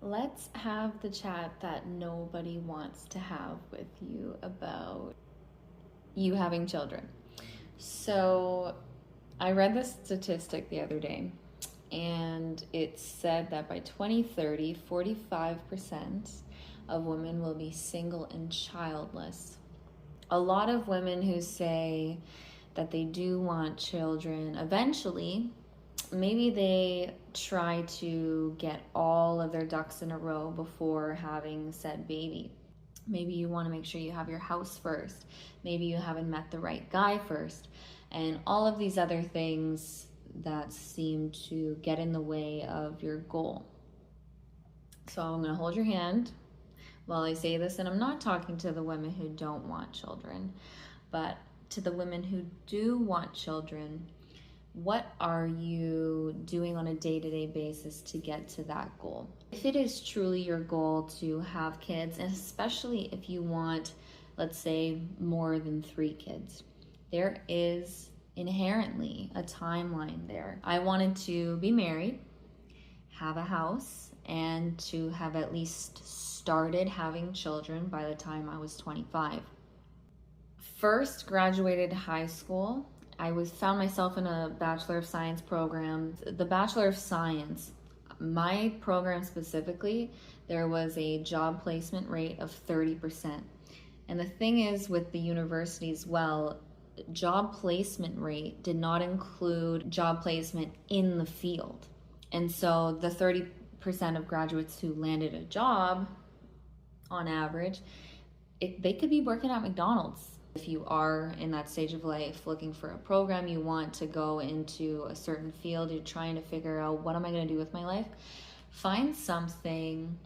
Let's have the chat that nobody wants to have with you about you having children. So, I read this statistic the other day, and it said that by 2030, 45% of women will be single and childless. A lot of women who say that they do want children eventually, maybe they try to get all of their ducks in a row before having said baby. Maybe you want to make sure you have your house first. Maybe you haven't met the right guy first. And all of these other things that seem to get in the way of your goal. So I'm going to hold your hand while I say this, and I'm not talking to the women who don't want children, but to the women who do want children. What are you doing on a day-to-day basis to get to that goal? If it is truly your goal to have kids, and especially if you want, let's say, more than 3 kids, there is inherently a timeline there. I wanted to be married, have a house, and to have at least started having children by the time I was 25. First graduated high school. I found myself in a Bachelor of Science program. The Bachelor of Science, my program specifically, there was a job placement rate of 30%. And the thing is with the university as well, job placement rate did not include job placement in the field. And so the 30% of graduates who landed a job, on average, they could be working at McDonald's. If you are in that stage of life looking for a program, you want to go into a certain field, you're trying to figure out, what am I going to do with my life? Find something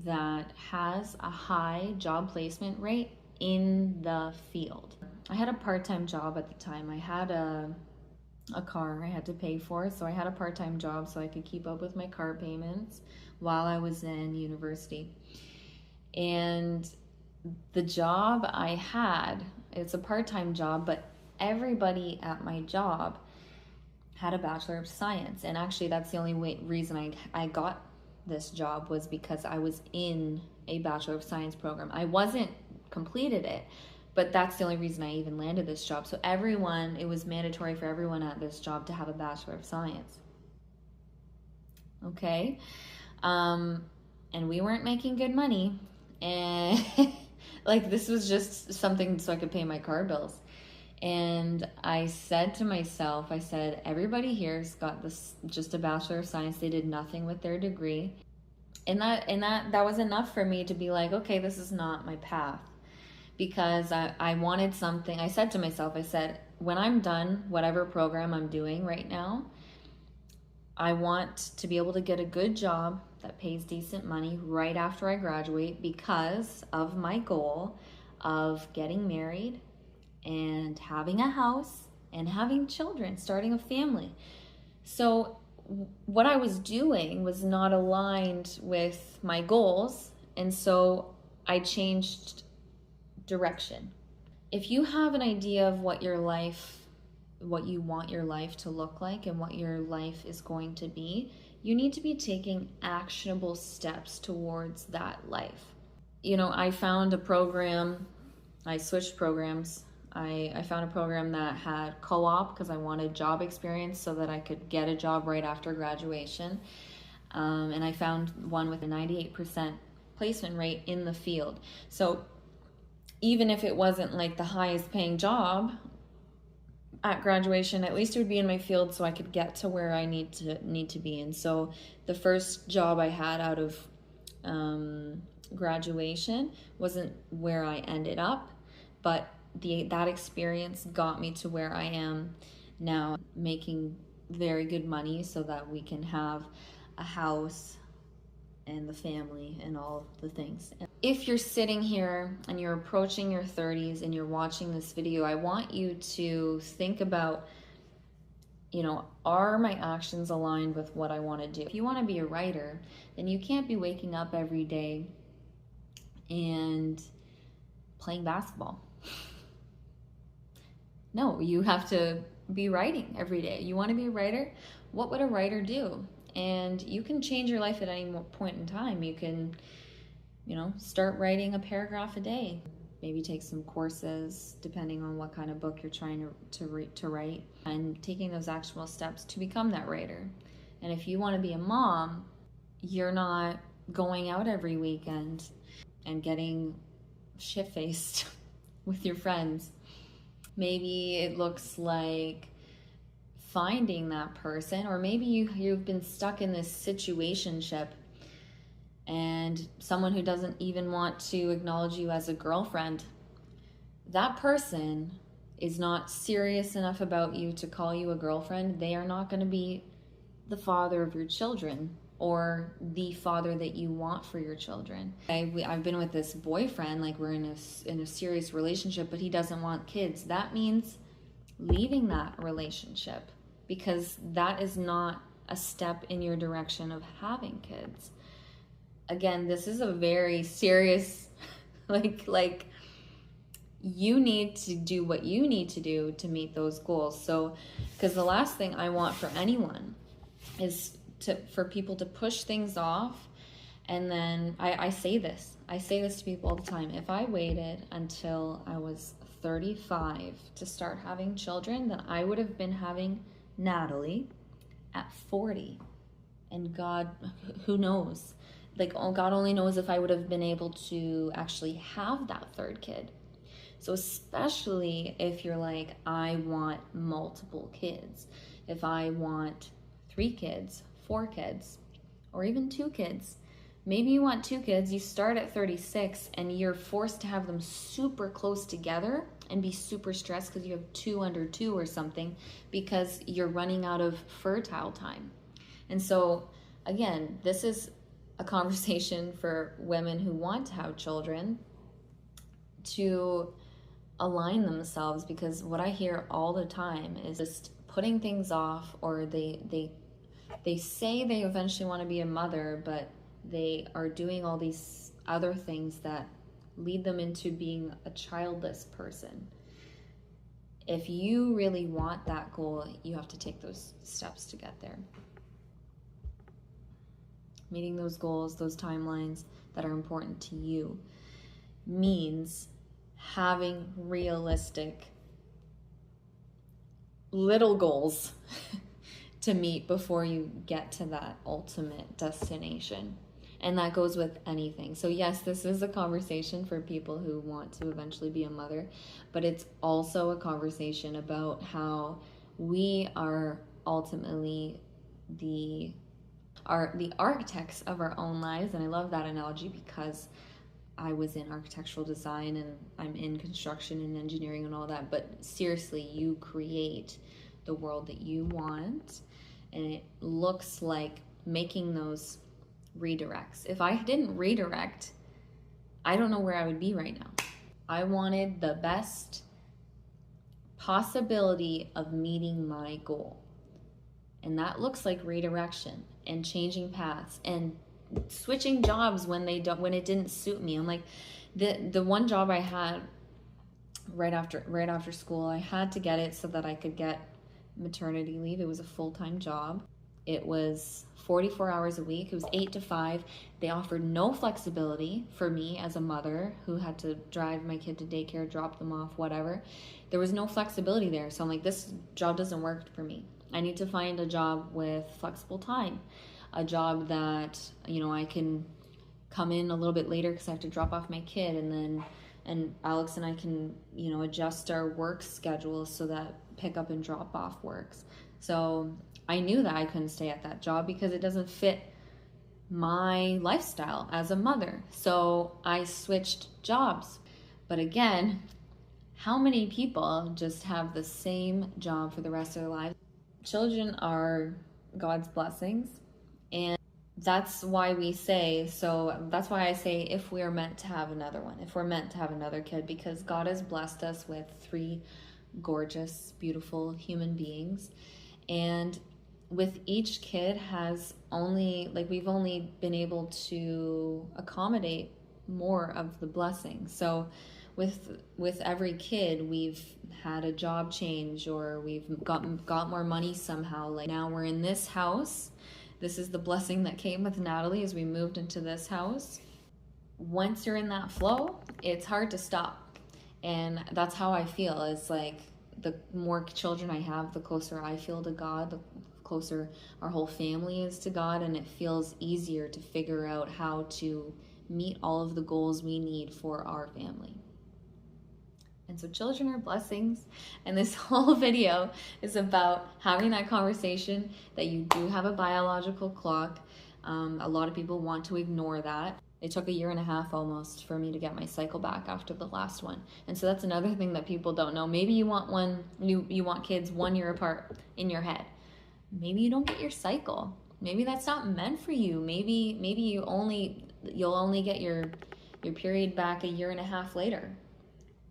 that has a high job placement rate in the field. I had a part-time job at the time. I had a car I had to pay for, so I had a part-time job so I could keep up with my car payments while I was in university. And the job I had, it's a part-time job, but everybody at my job had a Bachelor of Science. And actually that's the only reason I got this job was because I was in a Bachelor of Science program. I wasn't completed it, but that's the only reason I even landed this job. So it was mandatory for everyone at this job to have a Bachelor of Science. Okay. And we weren't making good money. And like, this was just something so I could pay my car bills. And I said to myself, everybody here's got this, just a Bachelor of Science. They did nothing with their degree. And that was enough for me to be like, okay, this is not my path. Because I wanted something. I said to myself, when I'm done, whatever program I'm doing right now, I want to be able to get a good job that pays decent money right after I graduate because of my goal of getting married and having a house and having children, starting a family. So what I was doing was not aligned with my goals, and so I changed direction. If you have an idea of what you want your life to look like and what your life is going to be, you need to be taking actionable steps towards that life. I found a program, I switched programs. I found a program that had co-op because I wanted job experience so that I could get a job right after graduation. And I found one with a 98% placement rate in the field. So even if it wasn't like the highest paying job at graduation, at least it would be in my field so I could get to where I need to be. And so the first job I had out of graduation wasn't where I ended up, but that experience got me to where I am now, making very good money so that we can have a house and the family and all the things. If you're sitting here and you're approaching your 30s and you're watching this video, I want you to think about, are my actions aligned with what I want to do? If you want to be a writer, then you can't be waking up every day and playing basketball. No, you have to be writing every day. You want to be a writer? What would a writer do? and you can change your life at any point in time. You can, start writing a paragraph a day. Maybe take some courses depending on what kind of book you're trying to write, and taking those actual steps to become that writer. And if you want to be a mom, you're not going out every weekend and getting shit-faced with your friends. Maybe it looks like finding that person, or maybe you've been stuck in this situationship and someone who doesn't even want to acknowledge you as a girlfriend. That person is not serious enough about you to call you a girlfriend. They are not going to be the father of your children or the father that you want for your children. I've been with this boyfriend, like we're in a serious relationship, but he doesn't want kids. That means leaving that relationship, because that is not a step in your direction of having kids. Again, this is a very serious, like you need to do what you need to do to meet those goals. So, because the last thing I want for anyone is for people to push things off. And then I say this to people all the time. If I waited until I was 35 to start having children, then I would have been having Natalie at 40. And God, who knows? God only knows if I would have been able to actually have that third kid. So especially if you're like, I want multiple kids. If I want 3 kids, 4 kids, or even 2 kids. Maybe you want 2 kids, you start at 36 and you're forced to have them super close together and be super stressed because you have 2 under 2 or something, because you're running out of fertile time. And so again, this is a conversation for women who want to have children to align themselves, because what I hear all the time is just putting things off, or they say they eventually want to be a mother, but they are doing all these other things that lead them into being a childless person. If you really want that goal, you have to take those steps to get there. Meeting those goals, those timelines that are important to you, means having realistic little goals to meet before you get to that ultimate destination. And that goes with anything. So yes, this is a conversation for people who want to eventually be a mother, but it's also a conversation about how we are ultimately the architects of our own lives. And I love that analogy because I was in architectural design and I'm in construction and engineering and all that. But seriously, you create the world that you want, and it looks like making those redirects. If I didn't redirect, I don't know where I would be right now. I wanted the best possibility of meeting my goal. And that looks like redirection and changing paths and switching jobs when it didn't suit me. I'm like, the one job I had right after school, I had to get it so that I could get maternity leave. It was a full-time job. It was 44 hours a week. It was 8 to 5. They offered no flexibility for me as a mother who had to drive my kid to daycare, drop them off, whatever. There was no flexibility there. So I'm like, this job doesn't work for me. I need to find a job with flexible time, a job that, I can come in a little bit later because I have to drop off my kid, and Alex and I can, adjust our work schedule so that pick up and drop off works. So I knew that I couldn't stay at that job because it doesn't fit my lifestyle as a mother. So I switched jobs. But again, how many people just have the same job for the rest of their lives? Children are God's blessings, and that's why I say if we're meant to have another one, if we're meant to have another kid, because God has blessed us with 3 gorgeous, beautiful human beings, and with each kid we've only been able to accommodate more of the blessings. So with every kid, we've had a job change, or we've got more money somehow. Like now we're in this house This is the blessing that came with Natalie as we moved into this house. Once you're in that flow, it's hard to stop. And that's how I feel. It's like the more children I have, the closer I feel to God, the closer our whole family is to God, and it feels easier to figure out how to meet all of the goals we need for our family. And so children are blessings, and this whole video is about having that conversation that you do have a biological clock. A lot of people want to ignore that. It took 1.5 years almost for me to get my cycle back after the last one. And so that's another thing that people don't know. Maybe you want you want kids 1 year apart in your head. Maybe you don't get your cycle. Maybe that's not meant for you. Maybe you'll only get your period back 1.5 years later.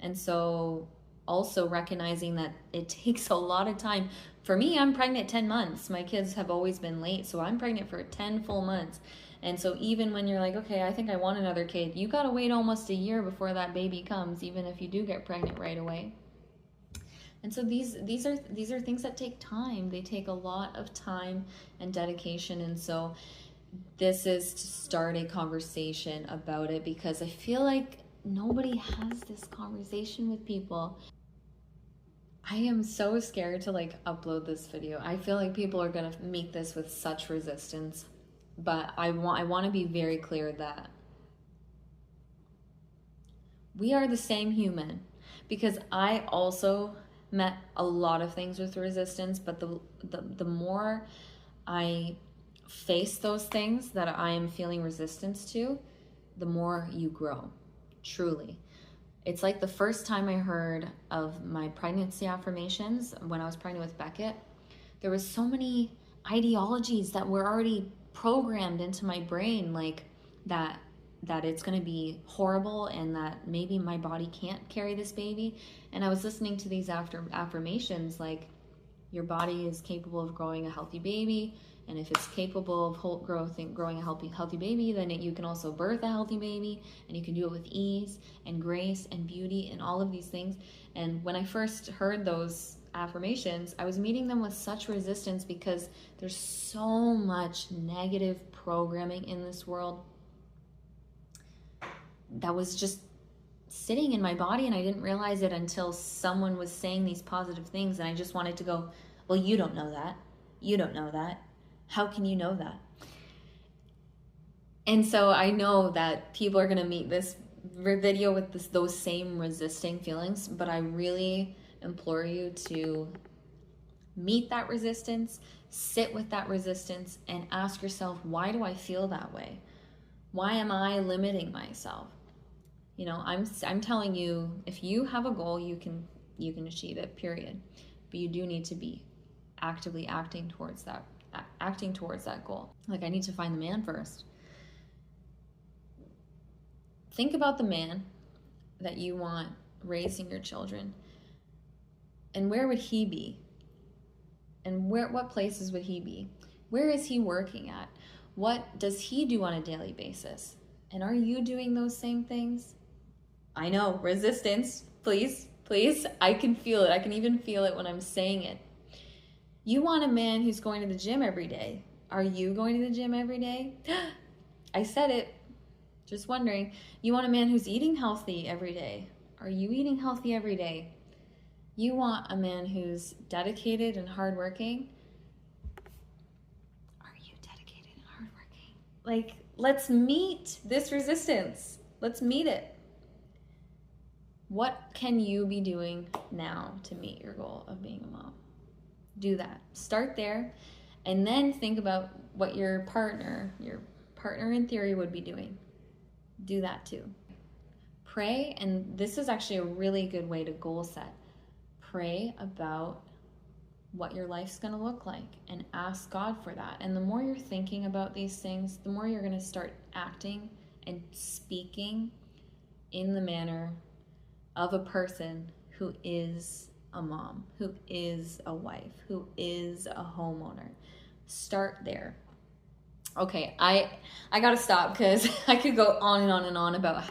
And so also recognizing that it takes a lot of time. For me, I'm pregnant 10 months. My kids have always been late, so I'm pregnant for 10 full months. And so even when you're like, okay, I think I want another kid, you gotta wait almost 1 year before that baby comes, even if you do get pregnant right away. And so these are things that take time. They take a lot of time and dedication. And so this is to start a conversation about it, because I feel like nobody has this conversation with people. I am so scared to upload this video. I feel like people are gonna meet this with such resistance, but I want to be very clear that we are the same human, because I also met a lot of things with resistance, but the more I face those things that I am feeling resistance to, the more you grow. Truly. It's like the first time I heard of my pregnancy affirmations when I was pregnant with Beckett, there was so many ideologies that were already programmed into my brain, like that it's going to be horrible and that maybe my body can't carry this baby. And I was listening to these affirmations like, your body is capable of growing a healthy baby, and if it's capable of growing a healthy baby, then you can also birth a healthy baby, and you can do it with ease and grace and beauty and all of these things. And when I first heard those affirmations, I was meeting them with such resistance, because there's so much negative programming in this world that was just sitting in my body, and I didn't realize it until someone was saying these positive things, and I just wanted to go, well, you don't know that. You don't know that. How can you know that? And so I know that people are going to meet this video with those same resisting feelings, but I really implore you to meet that resistance, sit with that resistance, and ask yourself, why do I feel that way? Why am I limiting myself? You know, I'm telling you, if you have a goal, you can achieve it, period. But you do need to be actively acting towards that goal. Like, I need to find the man first. Think about the man that you want raising your children, and where would he be? And what places would he be? Where is he working at? What does he do on a daily basis? And are you doing those same things? I know, resistance, please, I can feel it. I can even feel it when I'm saying it. You want a man who's going to the gym every day. Are you going to the gym every day? I said it. Just wondering. You want a man who's eating healthy every day. Are you eating healthy every day? You want a man who's dedicated and hardworking. Are you dedicated and hardworking? Like, let's meet this resistance. Let's meet it. What can you be doing now to meet your goal of being a mom? Do that. Start there, and then think about what your partner in theory would be doing. Do that too. Pray, and this is actually a really good way to goal set. Pray about what your life's going to look like and ask God for that. And the more you're thinking about these things, the more you're going to start acting and speaking in the manner of a person who is a mom, who is a wife, who is a homeowner. Start there. Okay, I gotta stop, because I could go on and on and on about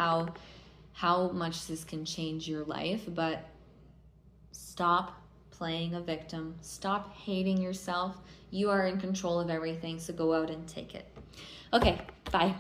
how much this can change your life, but stop playing a victim. Stop hating yourself. You are in control of everything, so go out and take it. Okay, bye.